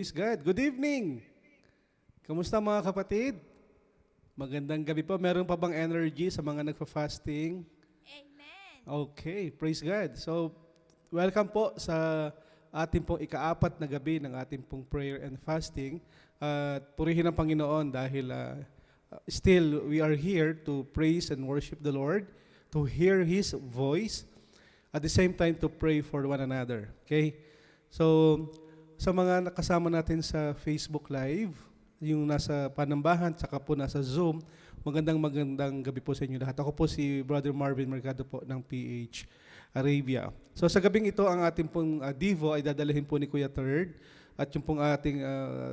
Praise God. Good evening. Kamusta mga kapatid? Magandang gabi po. Meron pa bang energy sa mga nagfa-fasting? Amen. Okay, praise God. So, welcome po sa ating pong ika-4 na gabi ng ating pong prayer and fasting. Purihin ang Panginoon dahil still we are here to praise and worship the Lord, to hear His voice, at the same time to pray for one another. Okay? So, sa mga nakasama natin sa Facebook Live, yung nasa Panambahan, saka po nasa Zoom, magandang gabi po sa inyo lahat. Ako po si Brother Marvin Mercado po ng PH Arabia. So sa gabing ito, ang ating pong Devo ay dadalhin po ni Kuya Third. At yung pong ating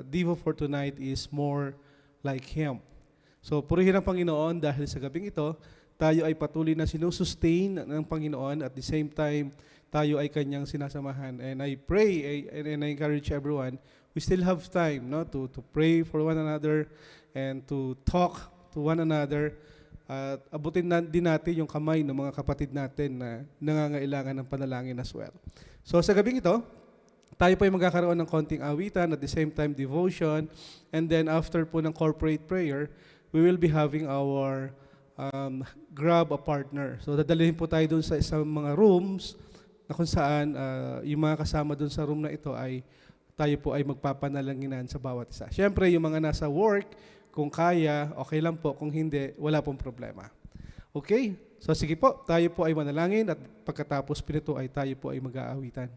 Devo for tonight is More Like Him. So purihin ang Panginoon dahil sa gabing ito, tayo ay patuloy na sinusustain ng Panginoon at the same time, tayo ay kanyang sinasamahan. And I pray and I encourage everyone, we still have time to pray for one another and to talk to one another. At abutin din natin yung kamay ng mga kapatid natin na nangangailangan ng panalangin as well. So sa gabing ito, tayo po ay magkakaroon ng konting awitan, at the same time devotion, and then after po ng corporate prayer, we will be having our grab a partner. So dadalhin po tayo dun sa isang mga rooms na kung saan yung mga kasama dun sa room na ito ay tayo po ay magpapanalanginan sa bawat isa. Siyempre, yung mga nasa work, kung kaya, okay lang po. Kung hindi, wala pong problema. Okay? So sige po, tayo po ay manalangin at pagkatapos pinito ay tayo po ay mag-aawitan.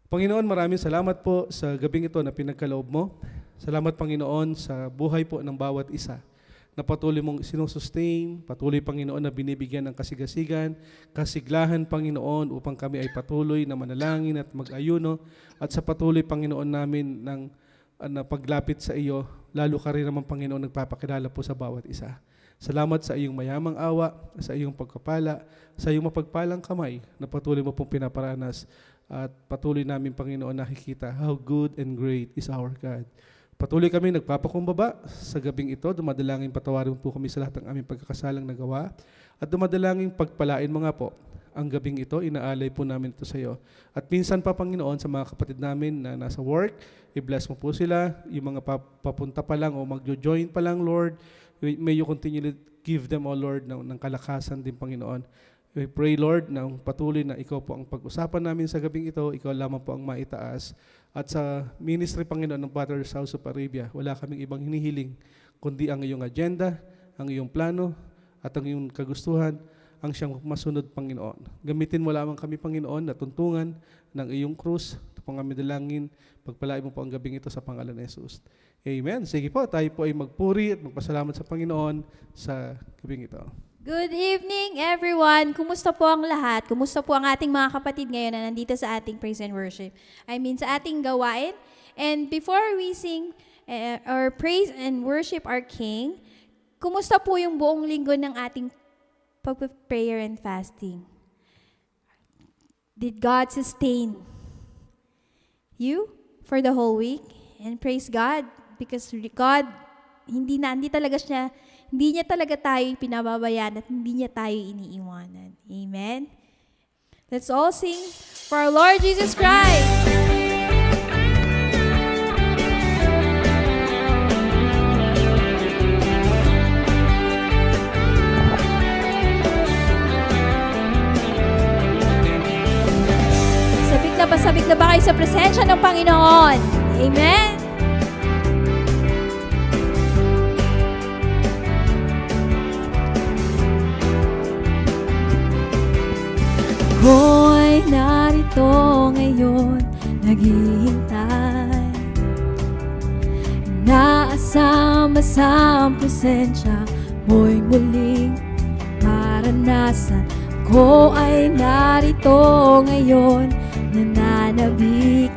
Panginoon, maraming salamat po sa gabing ito na pinagkaloob mo. Salamat, Panginoon, sa buhay po ng bawat isa na patuloy mong sinusustain, patuloy, Panginoon, na binibigyan ng kasigasigan, kasiglahan, Panginoon, upang kami ay patuloy na manalangin at mag-ayuno, at sa patuloy, Panginoon, namin na paglapit sa iyo, lalo ka rin naman, Panginoon, nagpapakilala po sa bawat isa. Salamat sa iyong mayamang awa, sa iyong pagkapala, sa iyong mapagpalang kamay na patuloy mo pong pinaparanas, at patuloy namin, Panginoon, nakikita how good and great is our God. Patuloy kami nagpapakumbaba sa gabing ito. Dumadalangin patawarin po kami sa lahat ng aming pagkakasalang nagawa. At dumadalangin pagpalain mga po ang gabing ito. Inaalay po namin ito sa iyo. At minsan pa, Panginoon, sa mga kapatid namin na nasa work, i-bless mo po sila. Yung mga papunta pa lang o magjo-join pa lang, Lord, may you continually give them, O Lord, ng kalakasan din, Panginoon. We pray, Lord, na patuloy na ikaw po ang pag-usapan namin sa gabing ito. Ikaw lamang po ang maitaas. At sa ministry, Panginoon, ng Father's House of Arabia, wala kaming ibang hinihiling, kundi ang iyong agenda, ang iyong plano, at ang iyong kagustuhan, ang siyang masunod, Panginoon. Gamitin mo lamang kami, Panginoon, na tuntungan ng iyong krus. Ito pong aming dalangin. Pagpalain mo po ang gabing ito sa pangalan ni Jesus. Amen. Sige po, tayo po ay magpuri at magpasalamat sa Panginoon sa gabing ito. Good evening, everyone. Kumusta po ang lahat? Kumusta po ang ating mga kapatid ngayon na nandito sa ating praise and worship? Sa ating gawain. And before we sing or praise and worship our King, kumusta po yung buong linggo ng ating prayer and fasting? Did God sustain you for the whole week? And praise God, because God, hindi niya talaga tayo pinababayaan at hindi niya tayo iniiwanan. Amen? Let's all sing for our Lord Jesus Christ. Sabik na ba kayo sa presensya ng Panginoon? Amen? Ako'y narito ngayon, naghihintay, naasama sa presensya mo'y muling maranasan. Ako ay narito ngayon,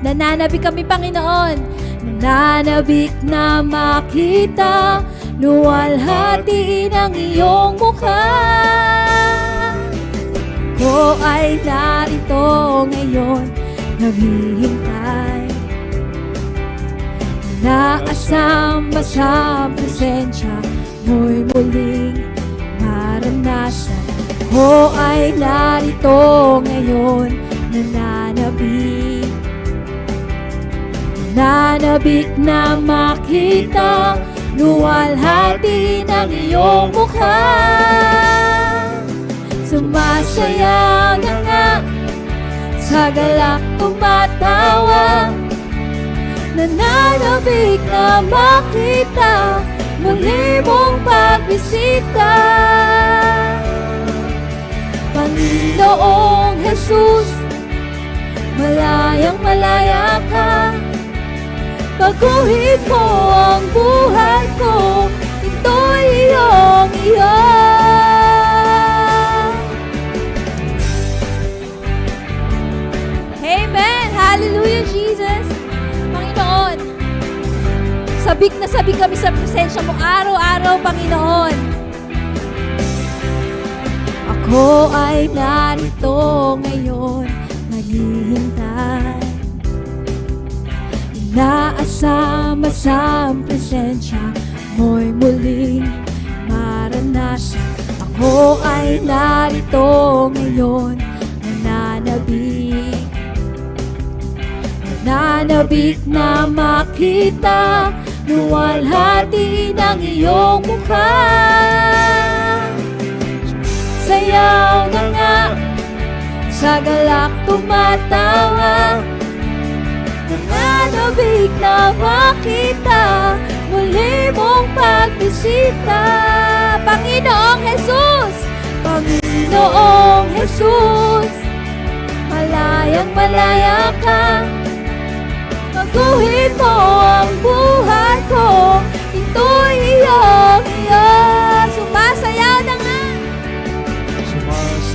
nananabik kami, Panginoon, nananabik na makita, luwalhati ng iyong mukha. Ako ay narito ngayon, naghihintay, naasamba sa presensya mo'y muling maranasan. Ako ay narito ngayon, nananabik, nananabik na makita, luwalhati ng iyong mukha. Sumasayaw na nga, sa galak tumatawa, nananabik na makita, muli mong pagbisita. Panginoong Jesus, malayang malaya ka, baguhin mo ang buhay ko, ito'y iyong iyo. Amen! Hallelujah, Jesus! Panginoon, sabik na sabik kami sa presensya mo araw-araw, Panginoon. Ako ay narito ngayon, naghihintay, inaasama sa presensya mo'y muling maranasan. Ako ay narito ngayon, nananabik, nananabik na makita, luwalhati ng iyong mukha. Sayaw na nga, sa galak tumatawa, nananabik na makita, muli mong pagbisita. Panginoong Jesus! Panginoong Jesus, malayang malaya ka, baguhin mo ang buhay ko, ito'y iyong iyo. Sumasayaw na nga!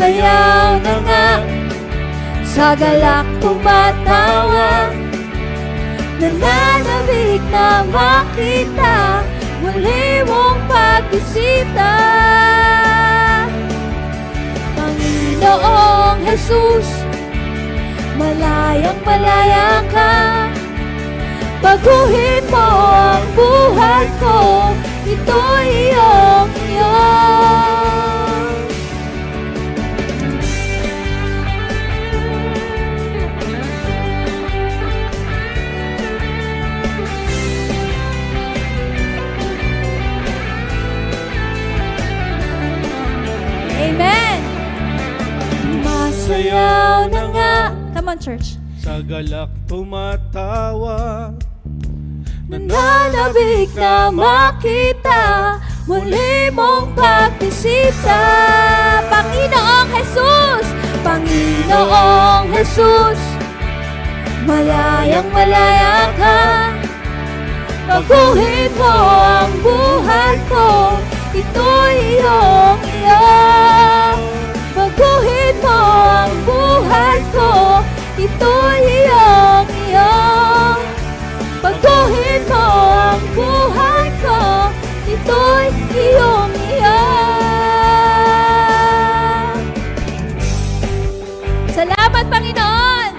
Sayaw na nga, sa galak tumatawa, nananabik na makita, muli mong pagbisita. Panginoong Jesus, malayang malaya ka, baguhin mo ang buhay ko, ito'y iyong iyo. Amen! Masayaw na nga, Come on, church. Sa galak tumatawa, nananabik na makita, muli mong pagbisita. Panginoong Jesus! Panginoong Jesus, malayang malaya ka, baguhin mo ang buhay ko, ito'y iyong iyo. Baguhin mo ang buhay ko, ito'y iyong iyo. Baguhin mo ang buhay ko, ito'y iyong iyo. Salamat, Panginoon!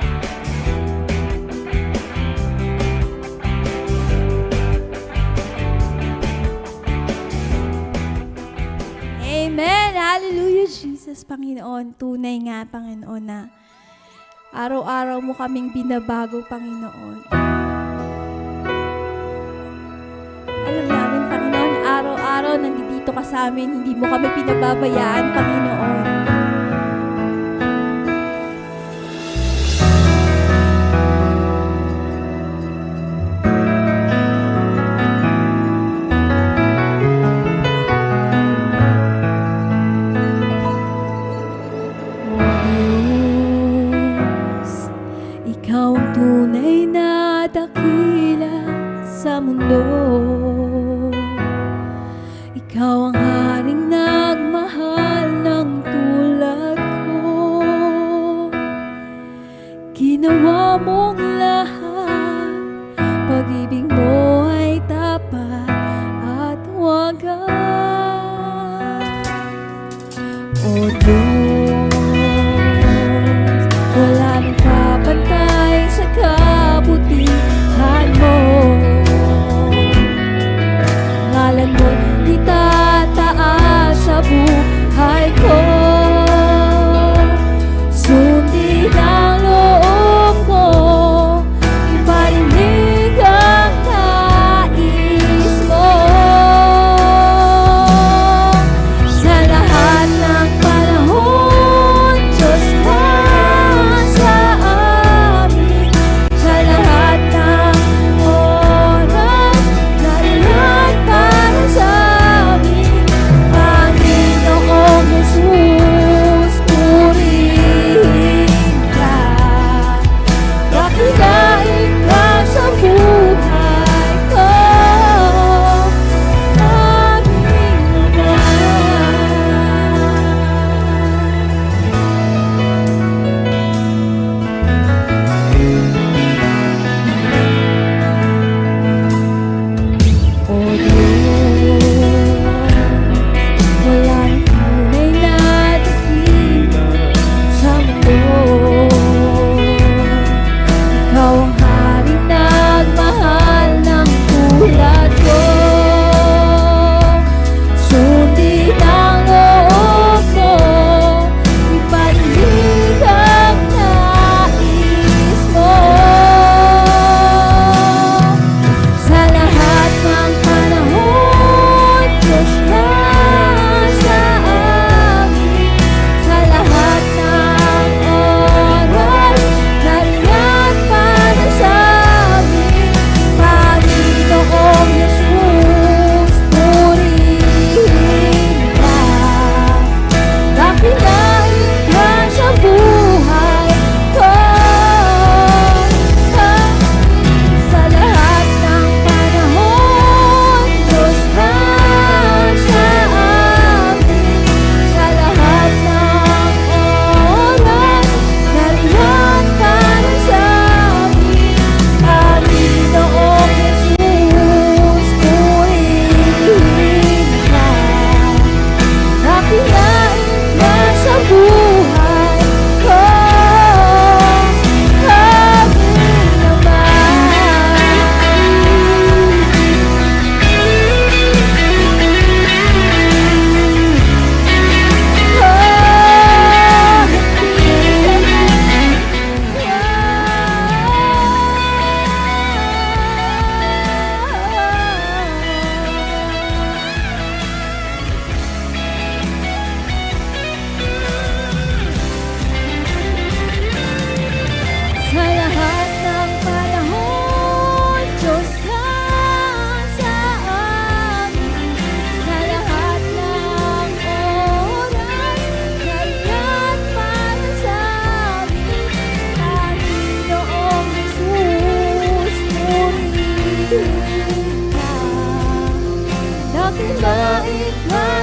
Amen! Hallelujah, Jesus, Panginoon. Tunay nga, Panginoon, na araw-araw mo kaming binabago, Panginoon. Alam namin, Panginoon, araw-araw nandito ka sa amin, hindi mo kami pinababayaan, Panginoon. Ikaw ang tunay na dakila sa mundo. Ikaw ang haring nagmahal ng tulad ko. Ginawa mong lahat, pag-ibig mo ay tapat at wagas. O Diyos, wala nang kapantay sa kabutihan mo. Ngalan mo'y itataas sa buhay ko. Sundin ang loob mo,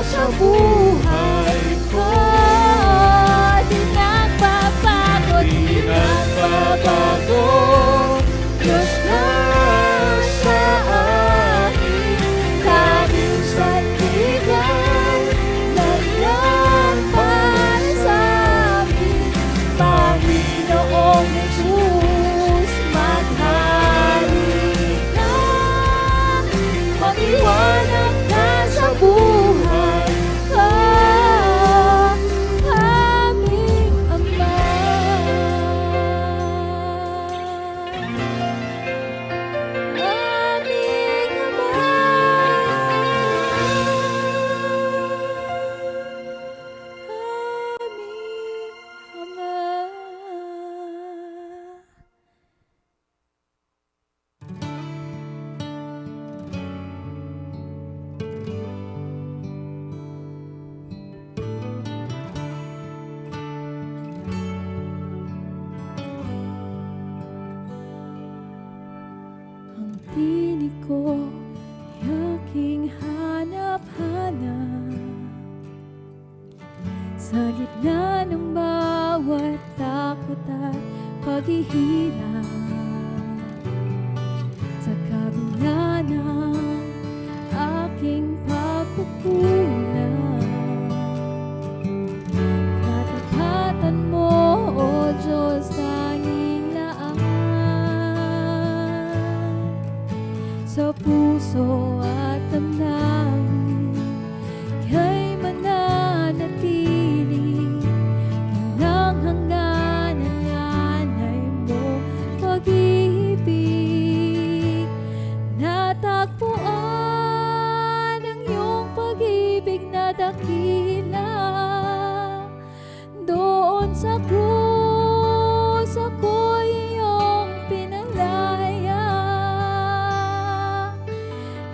sa buhay ko. Di nagbabago, di nagbabago. Diyos lang sa akin, laging sandigan, nandiyan para sa amin. Panginoong Jesus, maghari ka, mag-iwanag ka sa buhay ko, aming Ama. Aming Ama. Aming Ama. Ang tinig ko ay aking hanap-hanap sa gitna ng bawat takot at paghihirap. Sa kabila ng aking pagkukulang, katapatan mo, O Diyos, tanging laan sa puso at damdamin, kay mananatili walang hanggan ang anay mo pag-ibig. Natagpuan ang iyong pag-ibig na dakila, doon sa krus ako'y iyong pinalaya.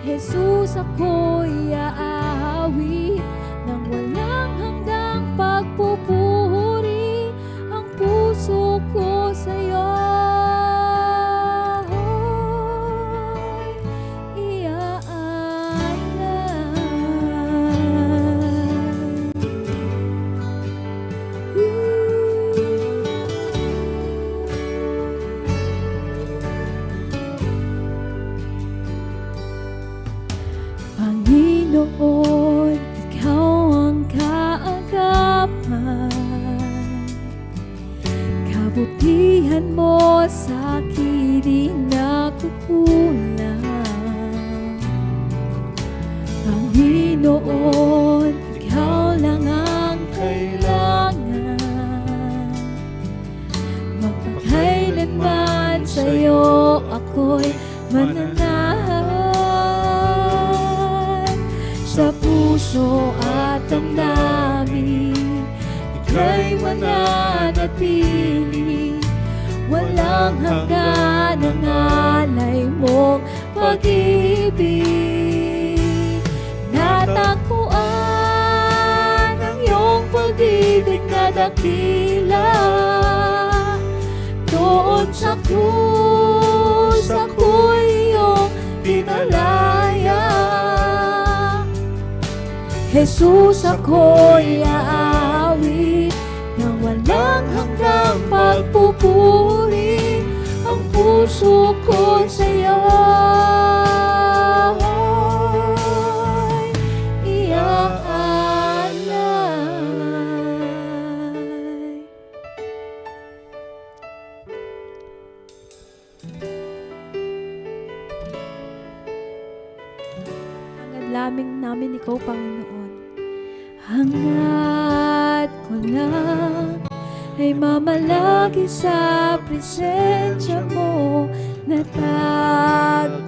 Jesus, ako'y aawi ng walang hanggang pagpupuri, ang puso ko sa'yo Panginoon, ikaw ang kaagapan, kabutihan mo sa akin di nakukulang. Panginoon, ikaw lang ang kailangan, magpakailanman sa'yo ako'y mananahan. Sa puso at damdamin, ika'y mananatili, walang hanggan ang alay mong pag-ibig. Natagpuan ang iyong pag-ibig na dakila, doon sa krus ako'y iyong pinalaya. Jesus, ako'y aawi ng walang hanggang pagpupuri, ang puso ko sa'yo iaalay. Hangad lamang namin ikaw, Panginoon. Hangad ko lang ay mamalagi sa presensya mo, natagpuan.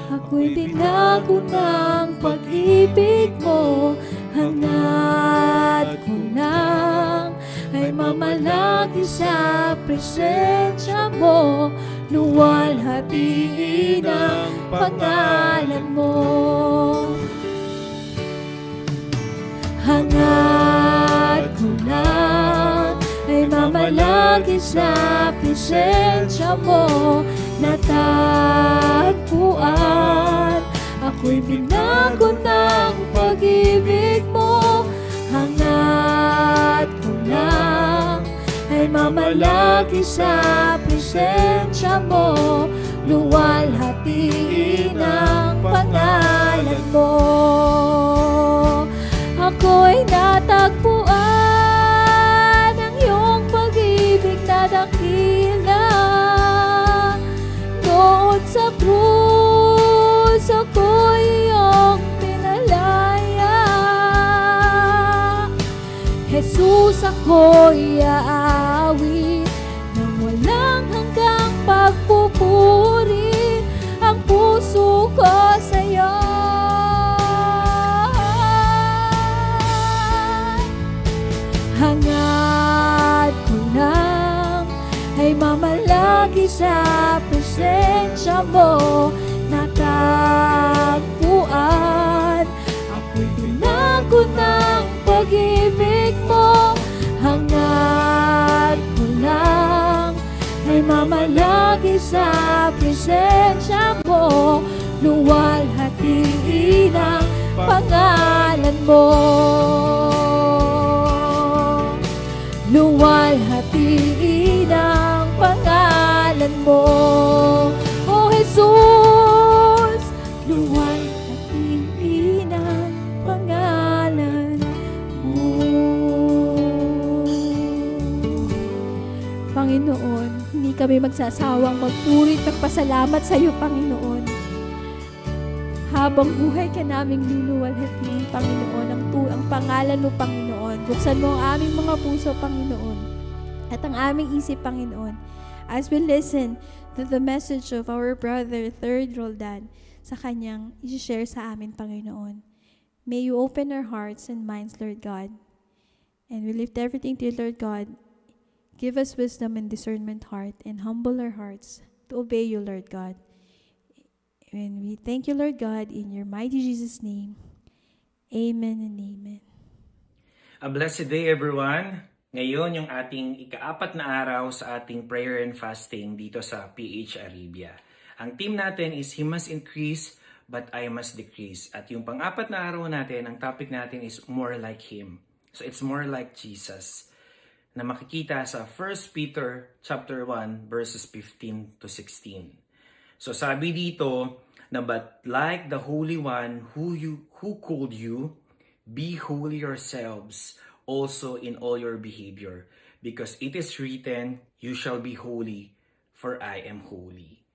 Ako'y binago ng pag-ibig mo. Hangad ko lang ay mamalagi sa presensya mo, luwalhatiin ang pangalan mo. Hangad ko lang ay mamalagi sa presensya mo, natagpuan. Ako'y binago ng malagi sa presensya mo, luwalhatiin ang pangalan mo. Ako'y natagpuan ng iyong pag-ibig na dakila. Doon sa krus, ako'y iyong pinalaya. Jesus, ako'y aawi ng walang hanggang pagpupuri. Ang puso ko sa'yo hangad ko lang ay mamalagi sa presensya mo. Natagpuan ako'y tinago ng pag-ibig mo. Hangad ko lang ay mamalagi sa presensya mo, luwalhatiin ang pangalan mo. Luwalhatiin ang pangalan mo, O Jesus. Luwalhatiin ang pangalan mo. Panginoon, hindi kami magsasawang magpuri at magpasalamat sa iyo, Panginoon. Habang buhay ka naming luluwalhatiin, Panginoon, ang pangalan mo, Panginoon. Buksan mo ang aming mga puso, Panginoon, at ang aming isip, Panginoon, as we listen to the message of our brother, Third Roldan, sa kanyang i-share sa amin, Panginoon. May you open our hearts and minds, Lord God, and we lift everything to you, Lord God. Give us wisdom and discernment heart, and humble our hearts to obey you, Lord God. And we thank you, Lord God, in your mighty Jesus' name. Amen and amen. A blessed day, everyone. Ngayon yung ating ika-4 na araw sa ating prayer and fasting dito sa PH Arabia. Ang team natin is He must increase, but I must decrease. At yung pang-4 na araw natin, ang topic natin is more like Him. So it's more like Jesus, na makikita sa 1 Peter chapter 1 verses 15 to 16. So sabi dito na, but like the Holy One who called you, be holy yourselves also in all your behavior, because it is written, you shall be holy, for I am holy.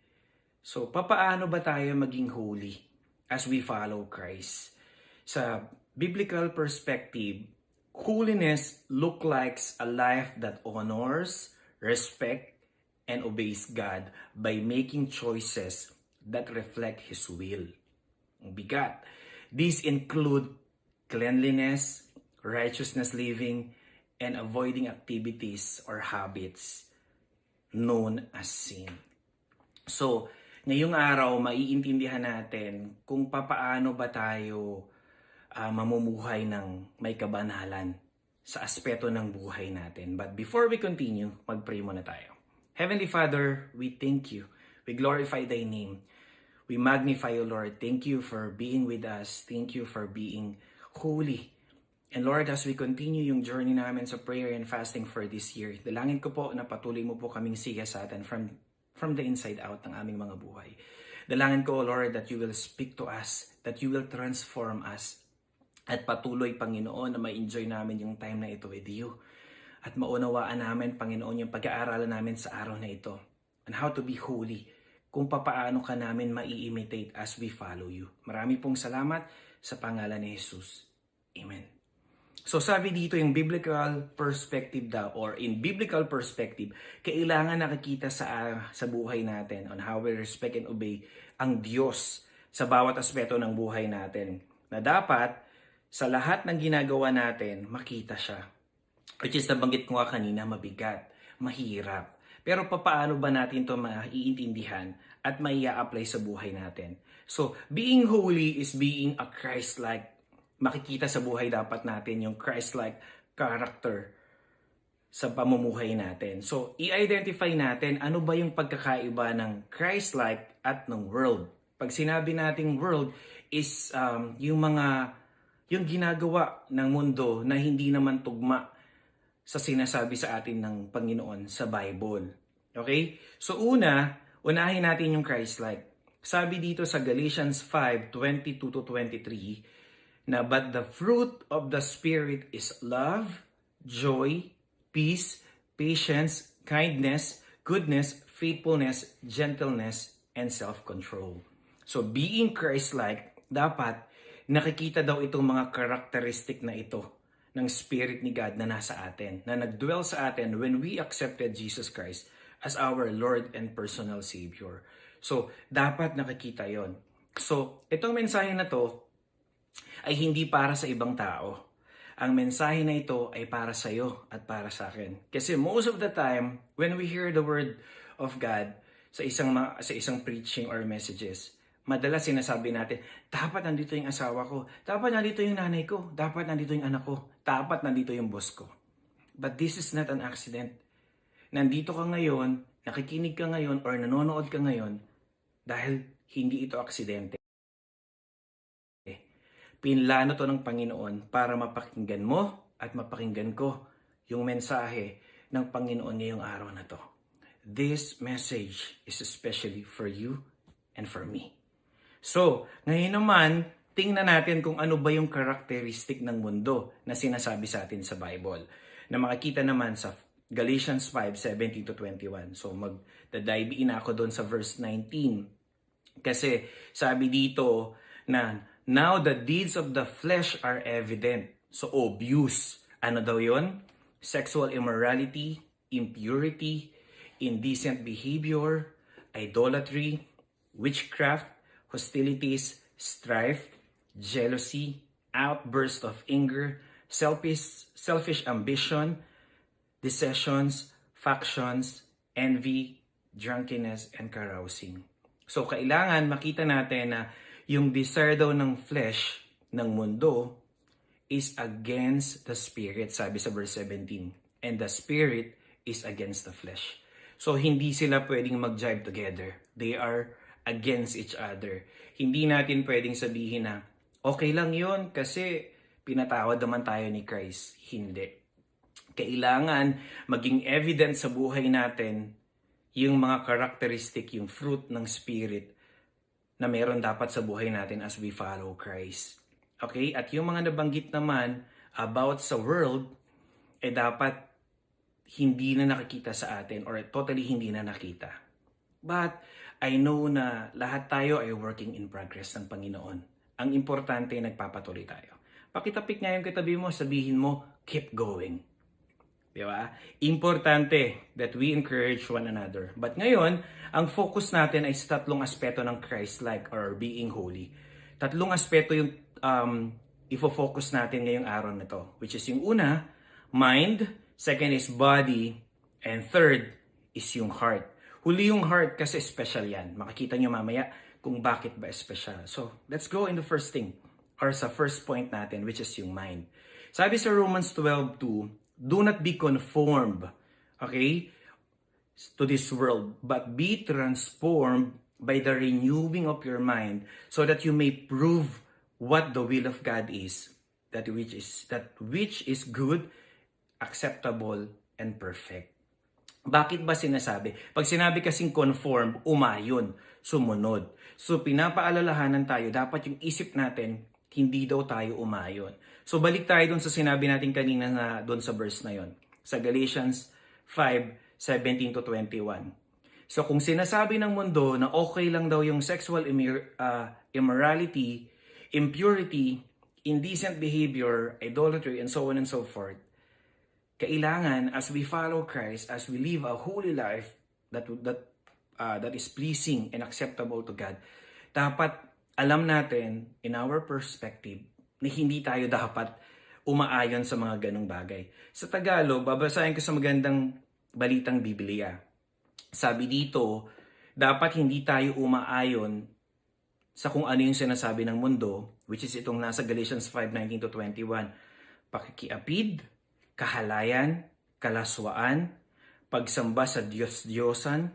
So papaano ba tayo maging holy as we follow Christ? Sa biblical perspective, holiness look like a life that honors, respect, and obeys God by making choices that reflect His will. Ang bigat. These include cleanliness, righteousness living, and avoiding activities or habits known as sin. So, ngayong araw, maiintindihan natin kung papaano ba tayo mamumuhay ng may kabanalan sa aspeto ng buhay natin. But before we continue, mag-pray muna tayo. Heavenly Father, we thank you. We glorify Thy name. We magnify you, Lord. Thank you for being with us. Thank you for being holy. And Lord, as we continue yung journey namin sa prayer and fasting for this year, dalangin ko po na patuloy mo po kaming sigasatan from the inside out ng aming mga buhay. Dalangin ko, Lord, that you will speak to us, that you will transform us, at patuloy, Panginoon, na ma-enjoy namin yung time na ito with you. At maunawaan namin, Panginoon, yung pag-aaralan namin sa araw na ito on how to be holy, kung papaano ka namin mai-imitate as we follow you. Marami pong salamat sa pangalan ni Jesus. Amen. So sabi dito yung biblical perspective daw, or in biblical perspective, kailangan nakikita sa buhay natin on how we respect and obey ang Diyos sa bawat aspeto ng buhay natin. Na dapat sa lahat ng ginagawa natin, makita siya. Which is nabanggit ko nga kanina, mabigat, mahirap. Pero papaano ba natin ito maiintindihan at maia-apply sa buhay natin? So, being holy is being a Christ-like. Makikita sa buhay dapat natin yung Christ-like character sa pamumuhay natin. So, i-identify natin ano ba yung pagkakaiba ng Christ-like at ng world. Pag sinabi nating world is yung ginagawa ng mundo na hindi naman tugma sa sinasabi sa atin ng Panginoon sa Bible. Okay? So unahin natin yung Christ-like. Sabi dito sa Galatians 5:22-23 na but the fruit of the Spirit is love, joy, peace, patience, kindness, goodness, faithfulness, gentleness, and self-control. So being Christ-like, dapat nakikita daw itong mga karakteristik na ito ng Spirit ni God na nasa atin, na nagdwell sa atin when we accepted Jesus Christ as our Lord and personal Savior. So, dapat nakikita yon. So, itong mensahe na to ay hindi para sa ibang tao. Ang mensahe na ito ay para sa iyo at para sa akin. Kasi most of the time, when we hear the Word of God sa isang preaching or messages, madalas sinasabi natin, dapat nandito yung asawa ko, dapat nandito yung nanay ko, dapat nandito yung anak ko, dapat nandito yung boss ko. But this is not an accident. Nandito ka ngayon, nakikinig ka ngayon, or nanonood ka ngayon, dahil hindi ito aksidente. Pinlano to ng Panginoon para mapakinggan mo at mapakinggan ko yung mensahe ng Panginoon ngayong araw na to. This message is especially for you and for me. So, ngayon naman, tingnan natin kung ano ba yung karakteristik ng mundo na sinasabi sa atin sa Bible. Na makikita naman sa Galatians 5:17-21. So, magda-dive in ako doon sa verse 19. Kasi sabi dito na, now the deeds of the flesh are evident. So, obvious. Ano daw yon? Sexual immorality, impurity, indecent behavior, idolatry, witchcraft, hostilities, strife, jealousy, outburst of anger, selfish ambition, dissensions, factions, envy, drunkenness, and carousing. So, kailangan makita natin na yung desire daw ng flesh ng mundo is against the spirit, sabi sa verse 17. And the spirit is against the flesh. So, hindi sila pwedeng mag-jive together. They are against each other. Hindi natin pwedeng sabihin na, okay lang yun kasi pinatawad naman tayo ni Christ. Hindi. Kailangan maging evident sa buhay natin yung mga karakteristik, yung fruit ng Spirit na meron dapat sa buhay natin as we follow Christ. Okay? At yung mga nabanggit naman about sa world, dapat hindi na nakikita sa atin or totally hindi na nakita. But I know na lahat tayo ay working in progress ng Panginoon. Ang importante, nagpapatuloy tayo. Pakitapik nga yung katabi mo, sabihin mo, keep going. Diba? Importante that we encourage one another. But ngayon, ang focus natin ay sa tatlong aspeto ng Christ-like or being holy. Tatlong aspeto yung ifo-focus natin ngayong araw na to. Which is yung una, mind. Second is body. And third is yung heart. Huli yung heart kasi special yan. Makikita nyo mamaya kung bakit ba special. So, let's go in the first thing or sa first point natin which is yung mind. Sabi sa Romans 12:2, do not be conformed, okay, to this world, but be transformed by the renewing of your mind so that you may prove what the will of God is, that which is good, acceptable, and perfect. Bakit ba sinasabi? Pag sinabi kasing conform, umayon, sumunod. So pinapaalalahanan tayo, dapat yung isip natin, hindi daw tayo umayon. So balik tayo dun sa sinabi natin kanina na dun sa verse na yon, sa Galatians 5:17-21. So kung sinasabi ng mundo na okay lang daw yung sexual immorality, impurity, indecent behavior, idolatry, and so on and so forth, kailangan as we follow Christ, as we live a holy life that is pleasing and acceptable to God, dapat alam natin in our perspective na hindi tayo dapat umaayon sa mga ganong bagay. Sa Tagalog, babasahin ko sa magandang balitang Biblia. Sabi dito, dapat hindi tayo umaayon sa kung ano yung sinasabi ng mundo, which is itong nasa Galatians 5:19-21. Pakikiapid, kahalayan, kalaswaan, pagsamba sa Diyos-Diyosan,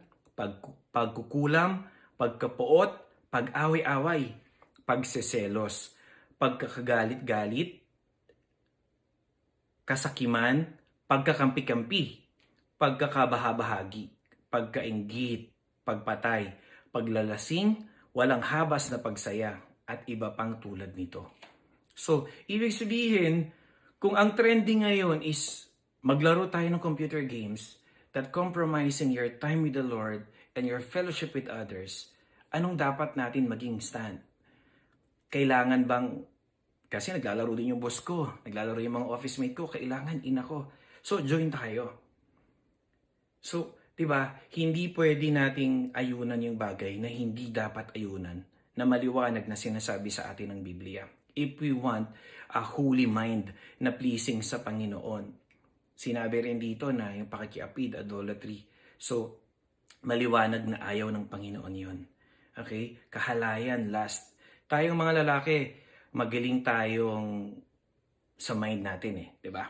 pagkukulam, pagkapuot, pag-away-away, pagseselos, pagkakagalit-galit, kasakiman, pagkakampi-kampi, pagkakabahabahagi, pagkainggit, pagpatay, paglalasing, walang habas na pagsaya, at iba pang tulad nito. So, ibig sabihin, kung ang trending ngayon is maglaro tayo ng computer games that compromising your time with the Lord and your fellowship with others, anong dapat natin maging stand? Kailangan bang, kasi naglalaro din yung boss ko, naglalaro yung mga office mate ko, kailangan ina ko. So, join tayo. So, 'di ba? Hindi pwede nating ayunan yung bagay na hindi dapat ayunan, na maliwanag na sinasabi sa atin ng Biblia. If we want a holy mind na pleasing sa Panginoon. Sinabi rin dito na yung pakikiapid, idolatry. So, maliwanag na ayaw ng Panginoon yun. Okay? Kahalayan, lust. Tayong mga lalaki, magaling tayong sa mind natin eh. 'Di ba?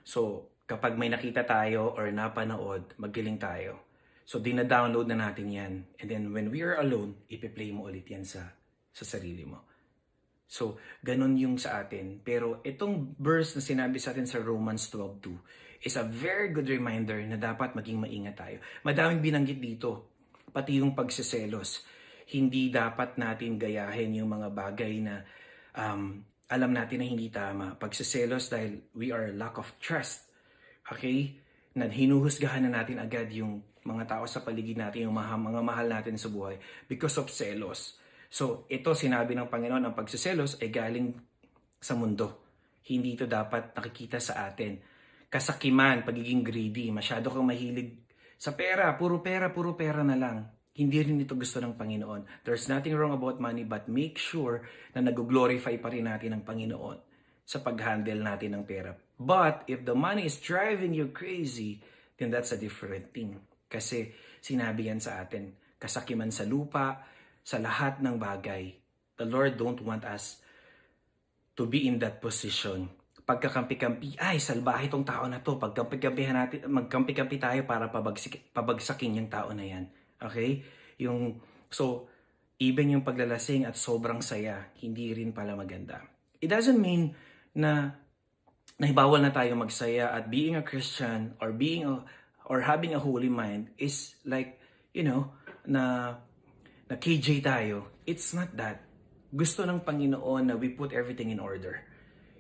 So, kapag may nakita tayo or napanood, magaling tayo. So, dina-download na natin yan. And then, when we are alone, ipi-play mo ulit yan sa sarili mo. So, ganun yung sa atin. Pero, itong verse na sinabi sa atin sa Romans 12:2 is a very good reminder na dapat maging maingat tayo. Madaming binanggit dito, pati yung pagsiselos. Hindi dapat natin gayahin yung mga bagay na alam natin na hindi tama. Pagsiselos dahil we are lack of trust. Okay? Na hinuhusgahan na natin agad yung mga tao sa paligid natin, yung mga mahal natin sa buhay because of selos. So, ito sinabi ng Panginoon, ang pagsiselos ay galing sa mundo. Hindi ito dapat nakikita sa atin. Kasakiman, pagiging greedy, masyado kang mahilig sa pera, puro pera na lang. Hindi rin ito gusto ng Panginoon. There's nothing wrong about money, but make sure na nag-glorify pa rin natin ang Panginoon sa pag-handle natin ng pera. But if the money is driving you crazy, then that's a different thing. Kasi sinabi yan sa atin, kasakiman sa lupa, sa lahat ng bagay. The Lord don't want us to be in that position. Pagkakampi-kampi, ay salbahe itong tao na to. Pagkampi-kampihan natin, magkampi-kampi tayo para pabagsakin yung tao na yan. Okay? So, even yung paglalasing at sobrang saya, hindi rin pala maganda. It doesn't mean na bawal na tayo magsaya at being a Christian or having a holy mind is like, na KJ tayo. It's not that. Gusto ng Panginoon na we put everything in order.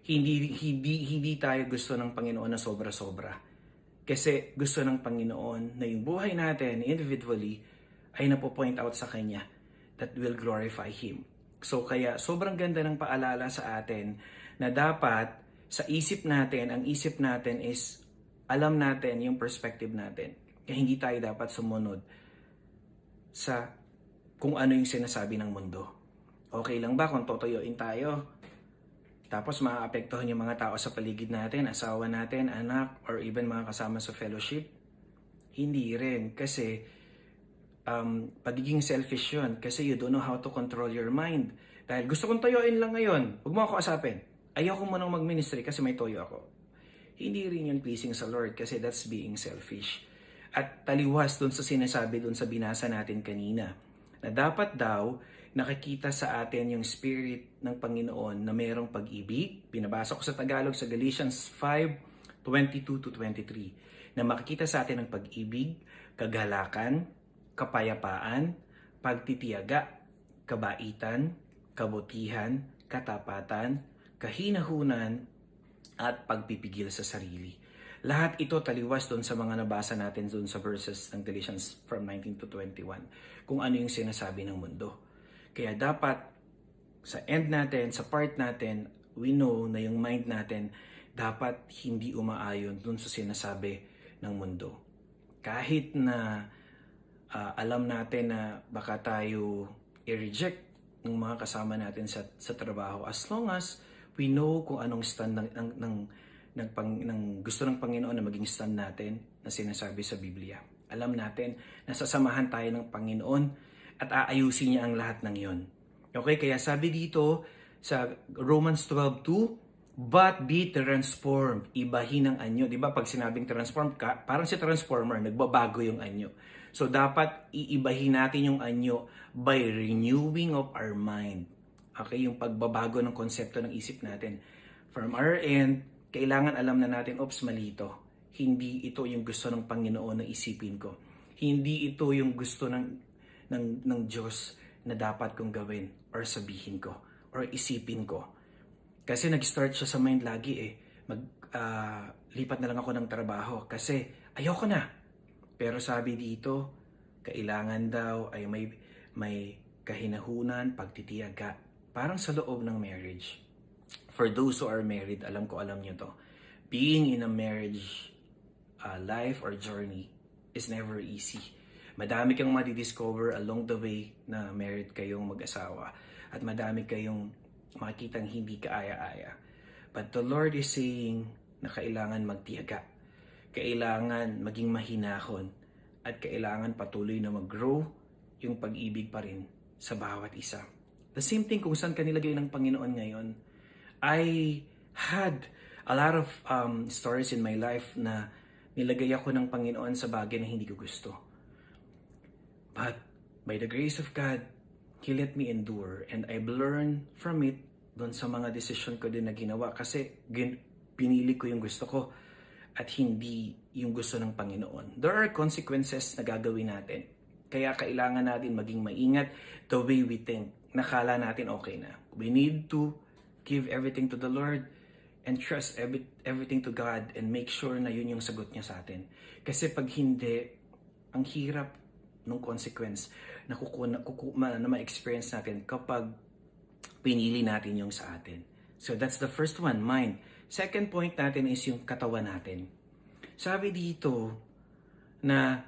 Hindi tayo gusto ng Panginoon na sobra-sobra. Kasi gusto ng Panginoon na yung buhay natin individually ay napo-point out sa Kanya that will glorify Him. So kaya sobrang ganda ng paalala sa atin na dapat sa isip natin, ang isip natin is alam natin yung perspective natin. Kaya hindi tayo dapat sumunod sa kung ano yung sinasabi ng mundo. Okay lang ba kung totoyoin tayo? Tapos maaapektuhan yung mga tao sa paligid natin, asawa natin, anak, or even mga kasama sa fellowship? Hindi rin. Kasi pagiging selfish yun. Kasi you don't know how to control your mind. Dahil gusto kong toyoin lang ngayon. Huwag mo ako asapin. Ayoko mo nang mag-ministry kasi may toyo ako. Hindi rin yun pleasing sa Lord kasi that's being selfish. At taliwas dun sa sinasabi dun sa binasa natin kanina na dapat daw nakikita sa atin yung spirit ng Panginoon na mayroong pag-ibig. Binabasa ko sa Tagalog sa Galatians 5:22-23 na makikita sa atin ang pag-ibig, kagalakan, kapayapaan, pagtitiyaga, kabaitan, kabutihan, katapatan, kahinahunan, at pagpipigil sa sarili. Lahat ito taliwas doon sa mga nabasa natin doon sa verses ng Galatians from 19-21 kung ano yung sinasabi ng mundo. Kaya dapat sa end natin, sa part natin, we know na yung mind natin dapat hindi umaayon doon sa sinasabi ng mundo. Kahit na alam natin na baka tayo i-reject ng mga kasama natin sa trabaho, as long as we know kung anong stand ng gusto ng Panginoon na maging stand natin na sinasabi sa Biblia. Alam natin na sasamahan tayo ng Panginoon at aayusin niya ang lahat ng yon. Okay, kaya sabi dito sa Romans 12:2, but be transformed. Ibahin ang anyo. Di ba pag sinabing transform ka, parang si transformer, nagbabago yung anyo. So dapat iibahin natin yung anyo by renewing of our mind. Okay, yung pagbabago ng konsepto ng isip natin. From our end, kailangan alam na natin, mali ito. hindi ito yung gusto ng Panginoon na isipin ko. Hindi ito yung gusto ng Diyos na dapat kong gawin or sabihin ko or isipin ko. Kasi nag-start siya sa mind lagi lipat na lang ako ng trabaho kasi ayoko na. Pero sabi dito, kailangan daw ay may kahinahunan, pagtitiyaga. Parang sa loob ng marriage. For those who are married, alam nyo to. Being in a marriage life or journey is never easy. Madami kang madidiscover along the way na married kayong mag-asawa. At madami kayong makikitang hindi kaaya-aya. But the Lord is saying na kailangan magtiyaga. Kailangan maging mahinahon. At kailangan patuloy na mag-grow yung pag-ibig pa rin sa bawat isa. The same thing kung saan ka nilagay ng Panginoon ngayon. I had a lot of stories in my life na nilagay ako ng Panginoon sa bagay na hindi ko gusto. But by the grace of God, He let me endure and I've learned from it doon sa mga decision ko din na ginawa kasi pinili ko yung gusto ko at hindi yung gusto ng Panginoon. There are consequences na gagawin natin. Kaya kailangan natin maging maingat the way we think. Nakala natin okay na. We need to give everything to the Lord and trust everything to God and make sure na yun yung sagot niya sa atin. Kasi pag hindi, ang hirap ng consequence na ma-experience natin kapag pinili natin yung sa atin. So that's the first one, mind. Second point natin is yung katawan natin. Sabi dito na,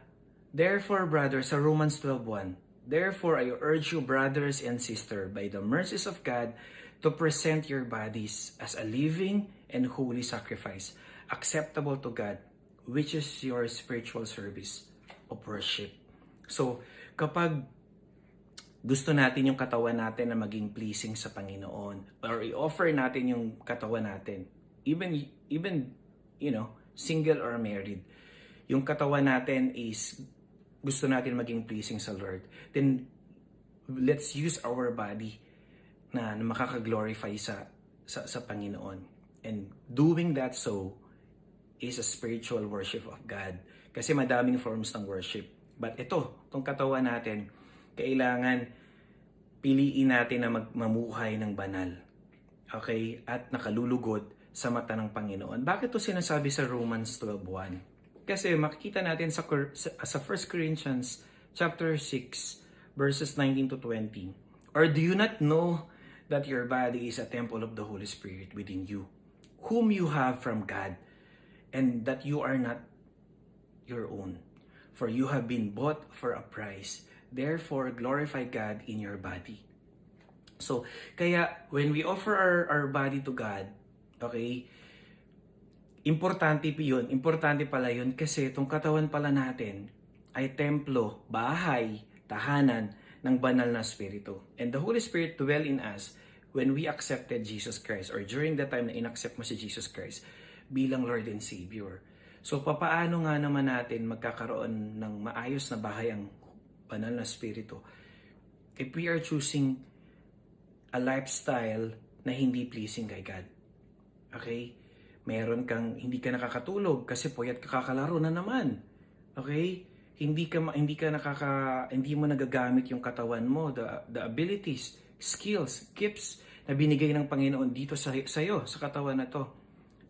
therefore, brothers, sa Romans 12:1, therefore, I urge you, brothers and sisters, by the mercies of God, to present your bodies as a living and holy sacrifice, acceptable to God, which is your spiritual service of worship. So, kapag gusto natin yung katawan natin na maging pleasing sa Panginoon, or i-offer natin yung katawan natin, even single or married, yung katawan natin is gusto natin maging pleasing sa Lord, then let's use our body na makaka-glorify sa Panginoon. And doing that so is a spiritual worship of God. Kasi madaming forms ng worship. But itong katawan natin, kailangan piliin natin na mamuhay ng banal. Okay? At nakalulugod sa mata ng Panginoon. Bakit ito sinasabi sa Romans 12:1? Kasi makikita natin sa 1 Corinthians chapter 6 verses 19 to 20. Or do you not know that your body is a temple of the Holy Spirit within you, whom you have from God, and that you are not your own? For you have been bought for a price. Therefore, glorify God in your body. So, kaya when we offer our body to God, okay, importante pala yun kasi itong katawan pala natin ay templo, bahay, tahanan ng banal na Espiritu. And the Holy Spirit dwell in us when we accepted Jesus Christ or during the time na inaccept mo si Jesus Christ bilang Lord and Savior. So, papaano nga naman natin magkakaroon ng maayos na bahay ang banal na Espiritu if we are choosing a lifestyle na hindi pleasing kay God? Okay? Hindi ka nakakatulog kasi puyat kakalaro na naman. Okay? Hindi mo nagagamit yung katawan mo, the abilities, skills, gifts na binigay ng Panginoon dito sa iyo, sa katawan na to.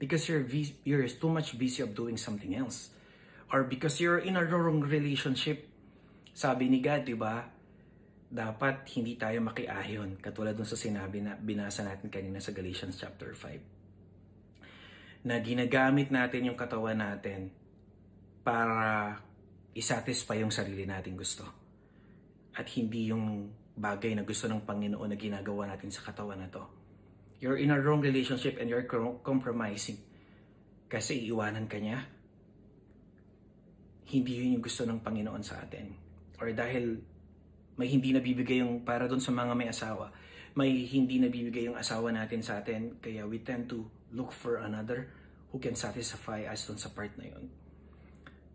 Because you're too much busy of doing something else. Or because you're in a wrong relationship. Sabi ni God, di ba? Dapat hindi tayo makiayon. Katulad dun sa sinabi na binasa natin kanina sa Galatians chapter 5. Na ginagamit natin yung katawan natin para isatisfy yung sarili nating gusto. At hindi yung bagay na gusto ng Panginoon na ginagawa natin sa katawan na to. You're in a wrong relationship and you're compromising. Kasi iiwanan ka niya. Hindi yun yung gusto ng Panginoon sa atin. Or dahil may hindi nabibigay yung para doon sa mga may asawa, may hindi nabibigay yung asawa natin sa atin, kaya we tend to look for another who can satisfy us doon sa part na yun.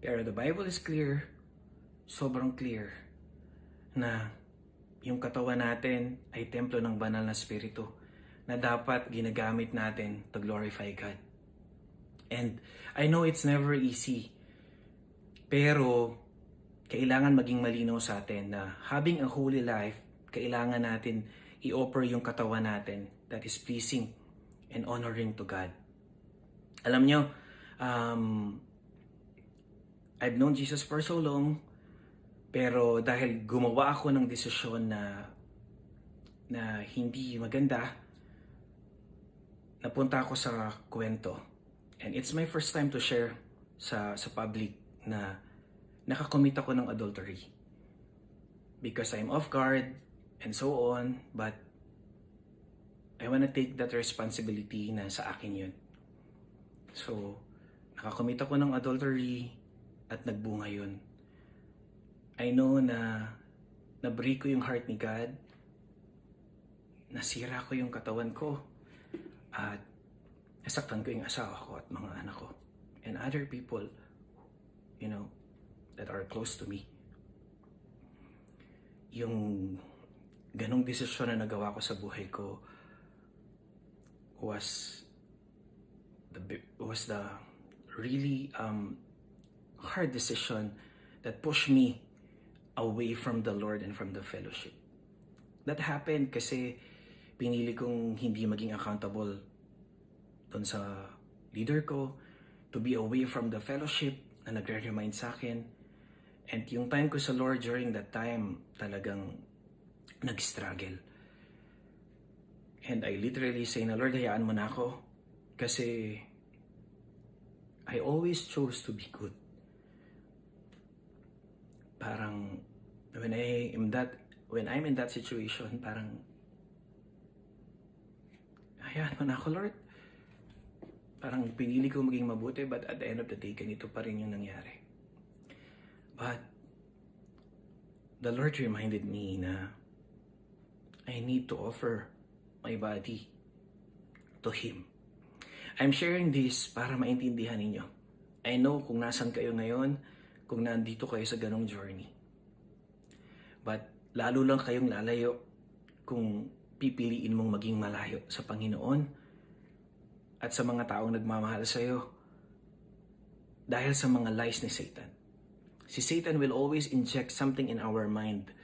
Pero the Bible is clear, sobrang clear, na yung katawan natin ay templo ng banal na Espiritu na dapat ginagamit natin to glorify God. And I know it's never easy. Pero kailangan maging malinaw sa atin na having a holy life, kailangan natin i-offer yung katawan natin that is pleasing and honoring to God. Alam nyo, I've known Jesus for so long, pero dahil gumawa ako ng desisyon na hindi maganda, napunta ako sa kwento. And it's my first time to share sa public na nakakommit ako ng adultery. Because I'm off guard and so on, but I wanna take that responsibility na sa akin yun. So, nakakommit ako ng adultery at nagbunga yun. I know na na-break ko yung heart ni God, nasira ko yung katawan ko, at nasaktan ko yung asawa ko at mga anak ko and other people, you know, that are close to me. Yung ganong desisyon na nagawa ko sa buhay ko was the really hard decision that pushed me away from the Lord and from the fellowship. That happened kasi pinili kong hindi maging accountable doon sa leader ko, to be away from the fellowship na nagre-remind sa akin. And yung time ko sa Lord during that time, talagang nag-struggle. And I literally say na, Lord, hayaan mo na ako kasi I always chose to be good. Parang when I'm in that situation, parang hayaan mo na ako, Lord. Parang pinili ko maging mabuti, but at the end of the day, ganito pa rin yung nangyari. But the Lord reminded me na I need to offer my body to Him. I'm sharing this para maintindihan ninyo. I know kung nasan kayo ngayon, kung nandito kayo sa ganong journey. But lalo lang kayong lalayo kung pipiliin mong maging malayo sa Panginoon at sa mga taong nagmamahal sa iyo dahil sa mga lies ni Satan. Si Satan will always inject something in our mind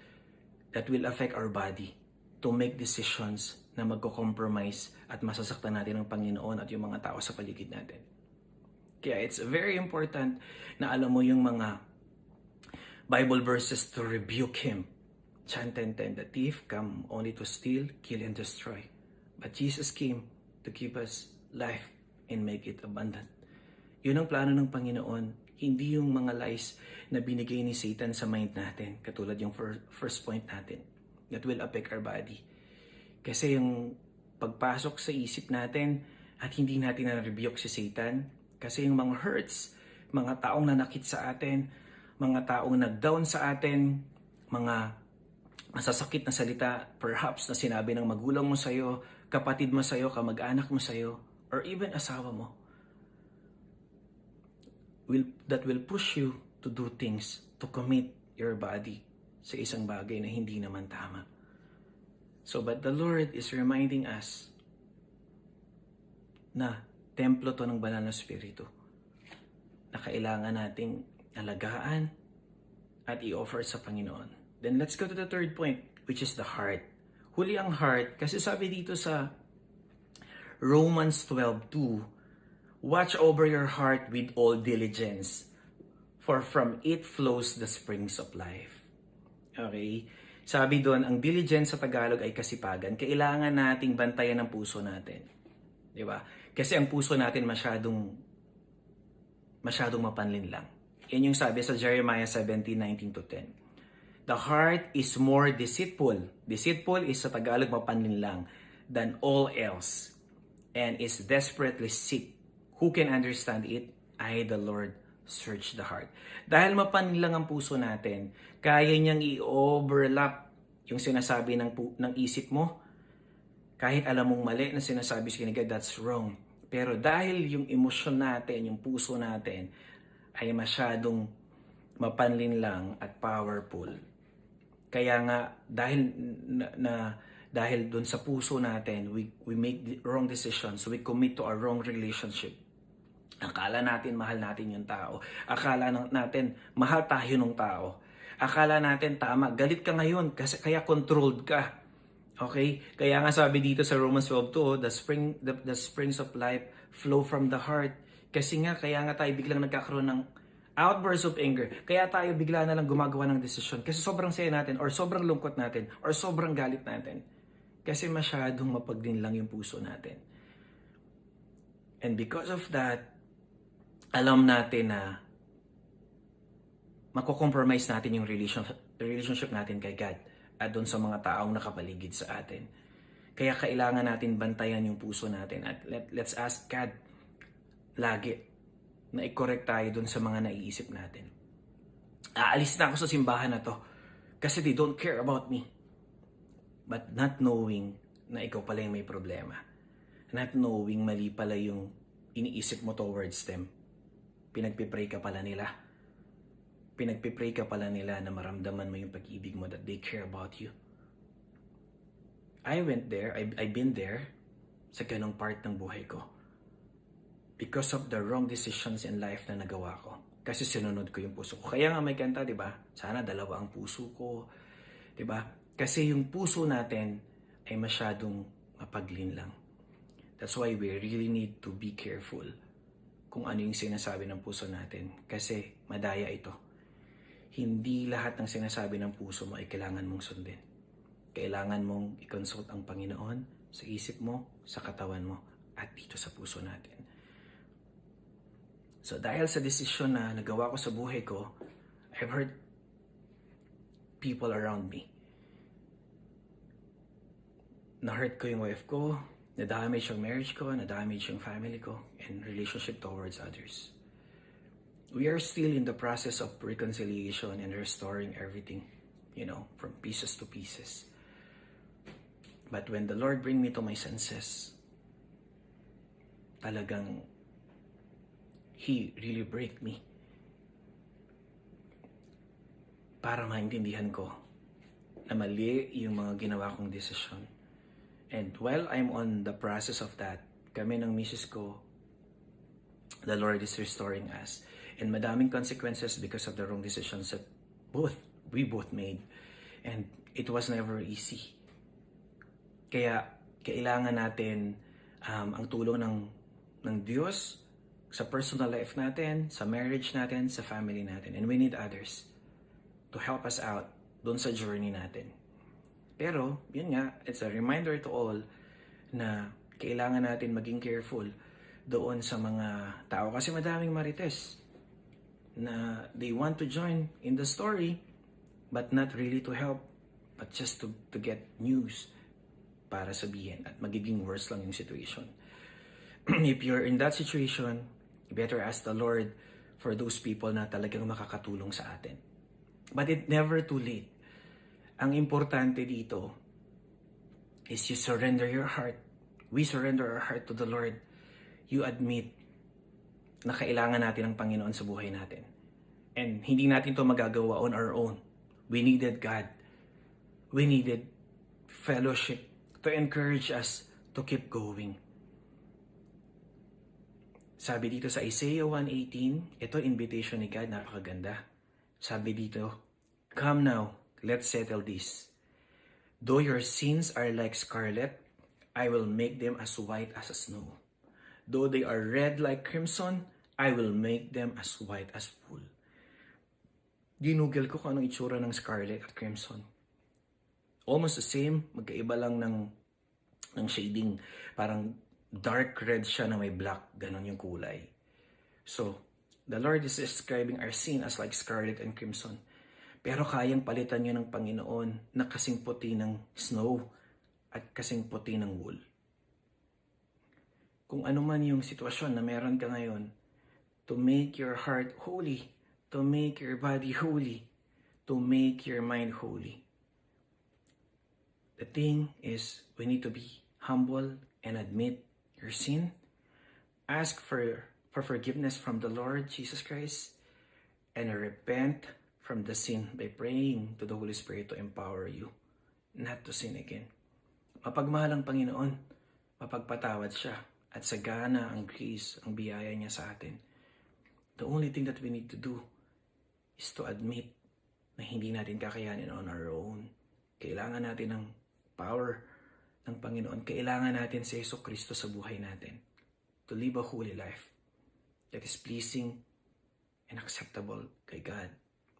that will affect our body to make decisions na magko-compromise at masasaktan natin ang Panginoon at yung mga tao sa paligid natin. Kaya it's very important na alam mo yung mga Bible verses to rebuke him. John 10:10, the thief come only to steal, kill, and destroy. But Jesus came to give us life and make it abundant. Yun ang plano ng Panginoon, hindi yung mga lies na binigay ni Satan sa mind natin, katulad yung first point natin, that will affect our body. Kasi yung pagpasok sa isip natin at hindi natin na-rebuke si Satan, kasi yung mga hurts, mga taong nanakit sa atin, mga taong nag-down sa atin, mga masasakit na salita, perhaps na sinabi ng magulang mo sa'yo, kapatid mo sa'yo, kamag-anak mo sa'yo, or even asawa mo, that will push you to do things, to commit your body sa isang bagay na hindi naman tama. So, but the Lord is reminding us na templo to ng banal na Espiritu na kailangan nating alagaan at i-offer sa Panginoon. Then let's go to the third point, which is the heart. Huli ang heart, kasi sabi dito sa Romans 12:2, watch over your heart with all diligence, for from it flows the springs of life. Okay? Sabi doon, ang diligence sa Tagalog ay kasipagan. Kailangan nating bantayan ang puso natin. Di ba? Kasi ang puso natin masyadong mapanlin lang. Yan yung sabi sa Jeremiah 17:9-10. The heart is more deceitful. Deceitful is sa Tagalog mapanlin lang than all else, and is desperately sick. Who can understand it? I, the Lord, search the heart. Dahil mapanlin lang ang puso natin, kaya niyang i-overlap yung sinasabi ng isip mo. Kahit alam mong mali na sinasabi sa God, that's wrong. Pero dahil yung emosyon natin, yung puso natin, ay masyadong mapanlin lang at powerful. Kaya nga, dahil dun sa puso natin, we make the wrong decisions, we commit to a wrong relationship. Akala natin mahal natin yung tao. Akala natin mahal tayo ng tao. Akala natin tama, galit ka ngayon kasi kaya controlled ka. Okay? Kaya nga sabi dito sa Romans 12:2, the springs of life flow from the heart. Kasi nga, kaya nga tayo biglang nagkakaroon ng outbursts of anger. Kaya tayo bigla na lang gumagawa ng desisyon. Kasi sobrang saya natin, or sobrang lungkot natin, or sobrang galit natin. Kasi masyadong mapagdinlang yung puso natin. And because of that, alam natin na mako-compromise natin yung relationship natin kay God at doon sa mga taong nakapaligid sa atin. Kaya kailangan natin bantayan yung puso natin at let's ask God lagi na i-correct tayo doon sa mga naiisip natin. Aalis na ako sa simbahan na to kasi they don't care about me. But not knowing na ikaw pala yung may problema. Not knowing mali pala yung iniisip mo towards them. Pinagpipray ka pala nila. Pinagpipray ka pala nila na maramdaman mo yung pag-ibig mo, that they care about you. I went there, I've been there sa ganong part ng buhay ko. Because of the wrong decisions in life na nagawa ko. Kasi sinunod ko yung puso ko. Kaya nga may kanta, di ba? Sana dalawa ang puso ko. Di ba? Kasi yung puso natin ay masyadong mapaglinlang. That's why we really need to be careful kung ano yung sinasabi ng puso natin. Kasi madaya ito. Hindi lahat ng sinasabi ng puso mo ay kailangan mong sundin. Kailangan mong i-consult ang Panginoon sa isip mo, sa katawan mo, at dito sa puso natin. So dahil sa desisyon na nagawa ko sa buhay ko, I've hurt people around me. Na-hurt ko yung wife ko, na-damage yung marriage ko, na-damage yung family ko, and relationship towards others. We are still in the process of reconciliation and restoring everything, from pieces to pieces. But when the Lord bring me to my senses, talagang He really break me para maintindihan ko na mali yung mga ginawa kong desisyon. And while I'm on the process of that, kami ng misis ko, the Lord is restoring us. And madaming consequences because of the wrong decisions that we both made. And it was never easy. Kaya kailangan natin ang tulong ng Diyos sa personal life natin, sa marriage natin, sa family natin. And we need others to help us out doon sa journey natin. Pero, yun nga, it's a reminder to all na kailangan natin maging careful doon sa mga tao. Kasi madaming marites na they want to join in the story but not really to help, but just to get news para sabihin at magiging worse lang yung situation. If you're in that situation, you better ask the Lord for those people na talagang makakatulong sa atin. But it never too late. Ang importante dito is you surrender your heart. We surrender our heart to the Lord. You admit na kailangan natin ng Panginoon sa buhay natin. And hindi natin to magagawa on our own. We needed God. We needed fellowship to encourage us to keep going. Sabi dito sa Isaiah 1:18, ito invitation ni God, napakaganda. Sabi dito, "Come now, let's settle this. Though your sins are like scarlet, I will make them as white as snow. Though they are red like crimson, I will make them as white as wool." Ginugel ko kung anong itsura ng scarlet at crimson. Almost the same, magkaiba lang ng shading. Parang dark red siya na may black, ganon yung kulay. So, the Lord is describing our sin as like scarlet and crimson. Pero kayang palitan niyo ng Panginoon na kasing puti ng snow at kasing puti ng wool. Kung ano man yung sitwasyon na meron ka ngayon, to make your heart holy, to make your body holy, to make your mind holy. The thing is, we need to be humble and admit your sin. Ask for forgiveness from the Lord Jesus Christ and repent from the sin by praying to the Holy Spirit to empower you not to sin again. Mapagmahal ang Panginoon, mapagpatawad siya, at sagana ang grace, ang biyaya niya sa atin. The only thing that we need to do is to admit na hindi natin kakayanin on our own. Kailangan natin ng power ng Panginoon. Kailangan natin si Jesucristo sa buhay natin to live a holy life that is pleasing and acceptable kay God.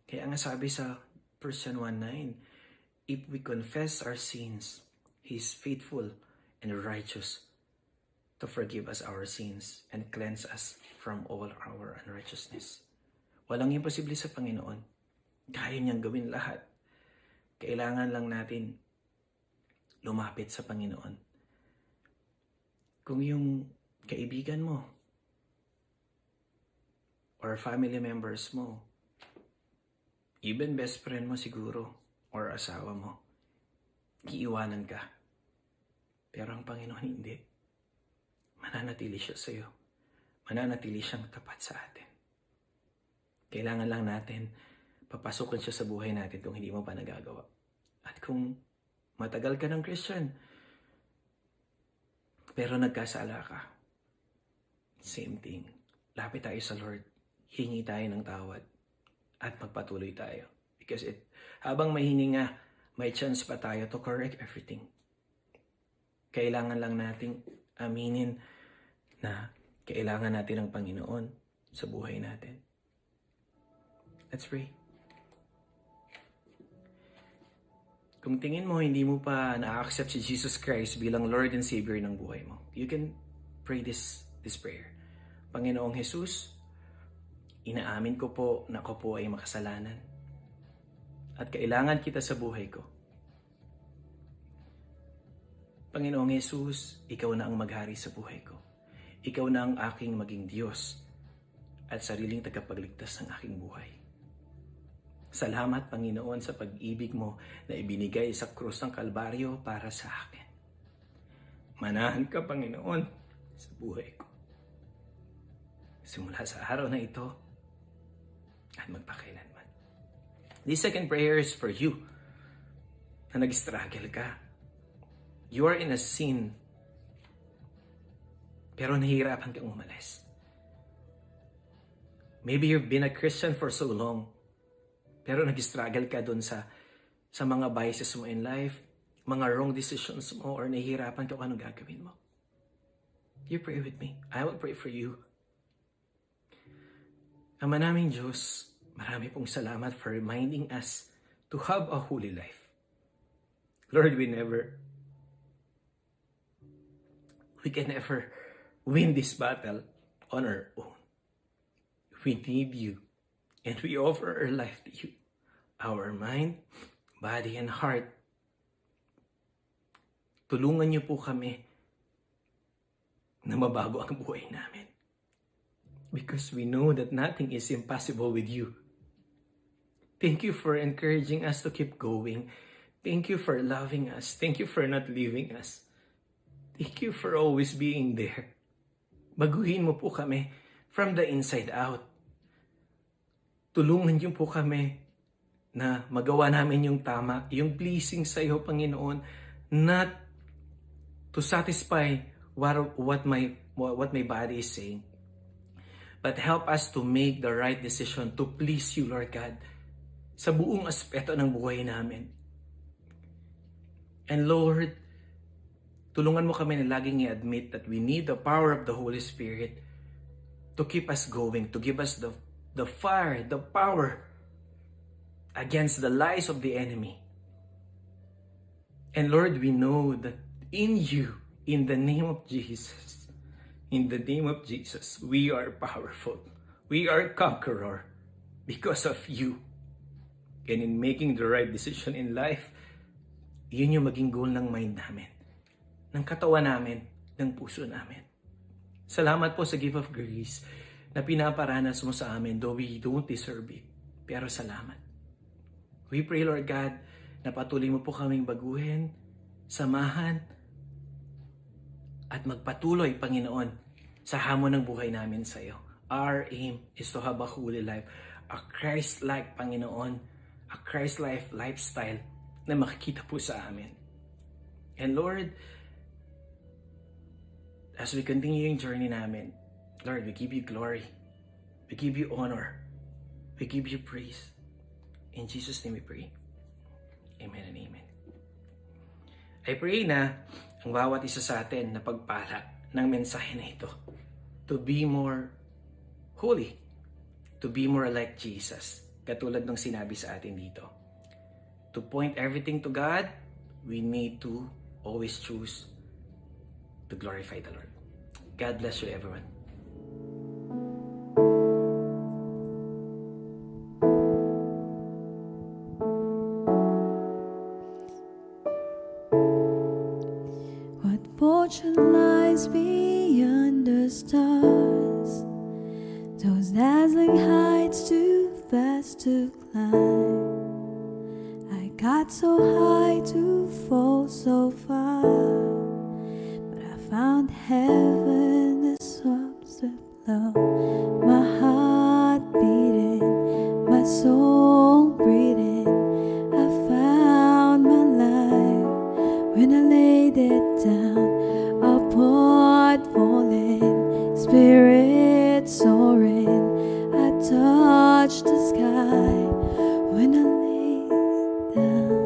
Kaya nga sabi sa 1 John 1:9, if we confess our sins, He is faithful and righteous to forgive us our sins and cleanse us from all our unrighteousness. Walang imposible sa Panginoon. Kaya niyang gawin lahat. Kailangan lang natin lumapit sa Panginoon. Kung yung kaibigan mo or family members mo, even best friend mo siguro or asawa mo, iiwanan ka. Pero ang Panginoon hindi. Mananatili siya sa iyo. Mananatili siyang tapat sa atin. Kailangan lang natin papasukin siya sa buhay natin kung hindi mo pa nagagawa. At kung matagal ka ng Christian, pero nagkasala ka, same thing. Lapit tayo sa Lord. Hingi tayo ng tawad. At magpatuloy tayo. Because habang may hininga, may chance pa tayo to correct everything. Kailangan lang nating aminin na kailangan natin ng Panginoon sa buhay natin. Let's pray. Kung tingin mo hindi mo pa na-accept si Jesus Christ bilang Lord and Savior ng buhay mo, you can pray this prayer. Panginoong Jesus, inaamin ko po na ako po ay makasalanan at kailangan kita sa buhay ko. Panginoong Jesus, Ikaw na ang maghari sa buhay ko. Ikaw na ang aking maging Diyos at sariling tagapagligtas ng aking buhay. Salamat, Panginoon, sa pag-ibig mo na ibinigay sa krus ng Kalbaryo para sa akin. Manahan ka, Panginoon, sa buhay ko. Simula sa araw na ito at magpakailanman. This second prayer is for you na nag-struggle ka. You are in a sin, pero nahihirapan kang umalis. Maybe you've been a Christian for so long, pero nag-struggle ka dun sa mga biases mo in life, mga wrong decisions mo, or nahihirapan ka kung anong gagawin mo. You pray with me. I will pray for you. Ama naming Diyos, marami pong salamat for reminding us to have a holy life. Lord, we can never win this battle on our own. We need you, and we offer our life to you, our mind, body, and heart. Tulungan niyo po kami na mabago ang buhay namin. Because we know that nothing is impossible with you. Thank you for encouraging us to keep going. Thank you for loving us. Thank you for not leaving us. Thank you for always being there. Baguhin mo po kami from the inside out. Tulungan niyo po kami na magawa namin yung tama, yung pleasing sa iyo, Panginoon, not to satisfy what my body is saying, but help us to make the right decision to please you, Lord God, sa buong aspeto ng buhay namin. And Lord, tulungan mo kami na laging i-admit that we need the power of the Holy Spirit to keep us going, to give us the fire, the power against the lies of the enemy. And Lord, we know that in you, in the name of Jesus, we are powerful. We are conqueror because of you. And in making the right decision in life, yun yung maging goal ng mind namin, ng katawan namin, ng puso namin. Salamat po sa gift of grace na pinaparanas mo sa amin, though we don't deserve it. Pero salamat. We pray, Lord God, na patuloy mo po kaming baguhin, samahan, at magpatuloy, Panginoon, sa hamon ng buhay namin sa iyo. Our aim is to have a holy life, a Christ-like, Panginoon, a Christ-like lifestyle na makikita po sa amin. And Lord, as we continue yung journey namin, Lord, we give you glory. We give you honor. We give you praise. In Jesus' name we pray. Amen and amen. I pray na ang bawat isa sa atin na pagpala ng mensahe na ito to be more holy, to be more like Jesus, katulad ng sinabi sa atin dito. To point everything to God, we need to always choose to glorify the Lord. God bless you, everyone. What fortune lies beyond the stars? Those dazzling heights too fast to climb. I got so high to fall so far, but I found heaven that swaps with love. My heart beating, my soul breathing. I found my life when I laid it down. Upward falling, spirit soaring. I touched the sky when I laid down.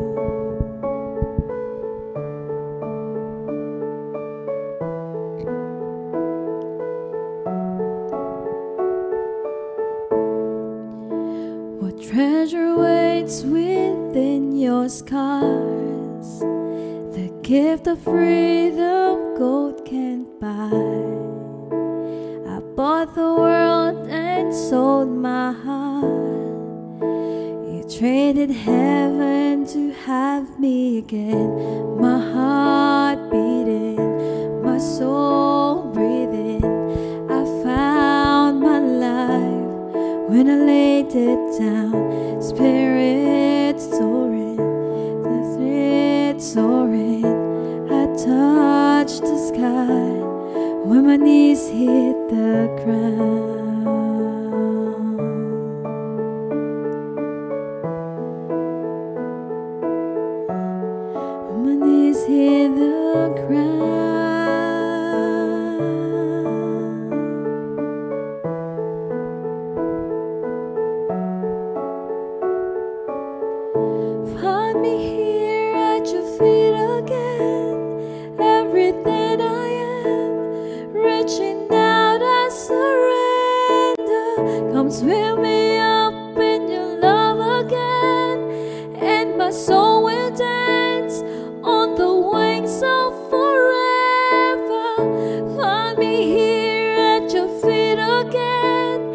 What treasure waits within your scars? The gift of freedom gold can't buy. I bought the world and sold my heart. You traded heaven to have me again. My heart beating, my soul breathing. I found my life when I laid it down. Spirit soaring, the thread soaring. I touched the sky when my knees hit the ground. When my knees hit the ground. Find me here at your feet again. Everything I am, reaching out, I surrender. Come swim me up in your love again, and my soul will dance on the wings of forever. Find me here at your feet again.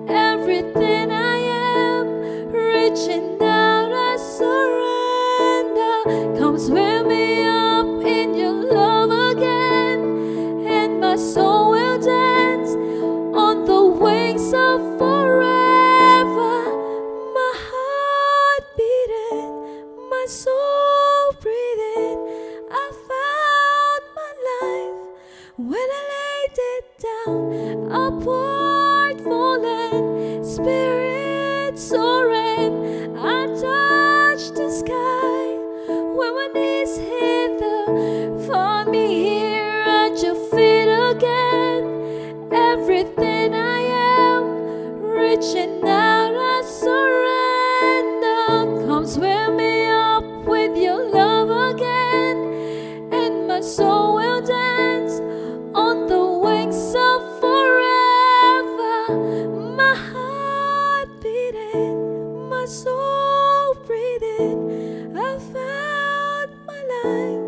Everything I am, reaching out, I surrender. Come swim me up in your love again, and my soul will dance on the wings of forever. My heart beating, my soul breathing. I found my life when I laid it down. Upward falling, spirit soaring. I touched the sky when my knees hit the. Find me here at your feet again. Everything I am, reaching out, I surrender. Come swim me up with your love again, and my soul will dance on the wings of forever. My heart beating, my soul breathing. I found my life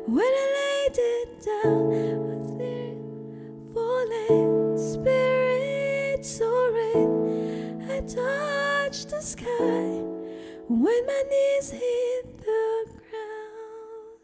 when I laid it down. My spirit falling, spirit soaring. I touched the sky when my knees hit the ground.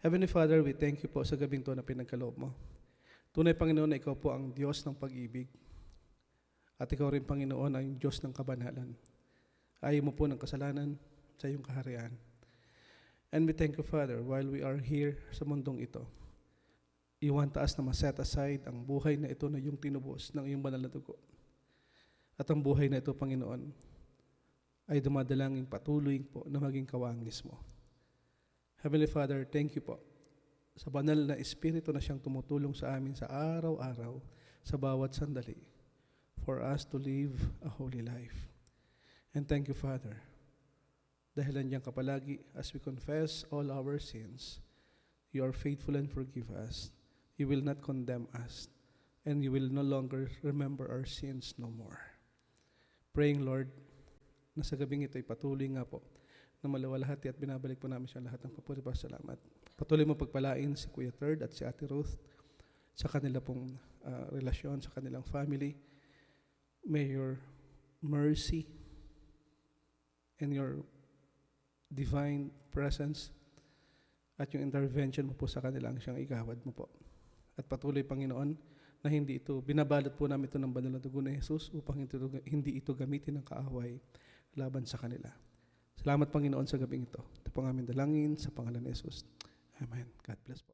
Heavenly Father, we thank you po sa gabing to na pinagkaloob mo. Tunay, Panginoon, na ikaw po ang Diyos ng pag-ibig. At ikaw rin, Panginoon, ang Diyos ng kabanalan. Ayaw mo po ng kasalanan sa iyong kaharian. And we thank you, Father, while we are here sa mundong ito, iwan taas na ma-set aside ang buhay na ito na iyong tinubos ng iyong banal na dugo. At ang buhay na ito, Panginoon, ay dumadalangin patuloy po na maging kawangis mo. Heavenly Father, thank you po sa banal na Espiritu na siyang tumutulong sa amin sa araw-araw, sa bawat sandali, for us to live a holy life. And thank you, Father, dahil nandiyan ka palagi as we confess all our sins, you are faithful and forgive us. You will not condemn us, and you will no longer remember our sins no more. Praying, Lord, na sa gabing ito ay patuloy nga po na malawalhati at binabalik po namin siya lahat ng papuri pa salamat. Patuloy mo pagpalain si Kuya Third at si Ate Ruth sa kanila pong relasyon, sa kanilang family. May your mercy and your divine presence at yung intervention mo po sa kanilang siyang igawad mo po. At patuloy, Panginoon, na hindi ito, binabalot po namin ito ng banal na dugo ni Jesus upang hindi ito gamitin ng kaaway laban sa kanila. Salamat, Panginoon, sa gabing ito. Ito po ang aming dalangin sa pangalan ni Jesus. Amen. God bless po.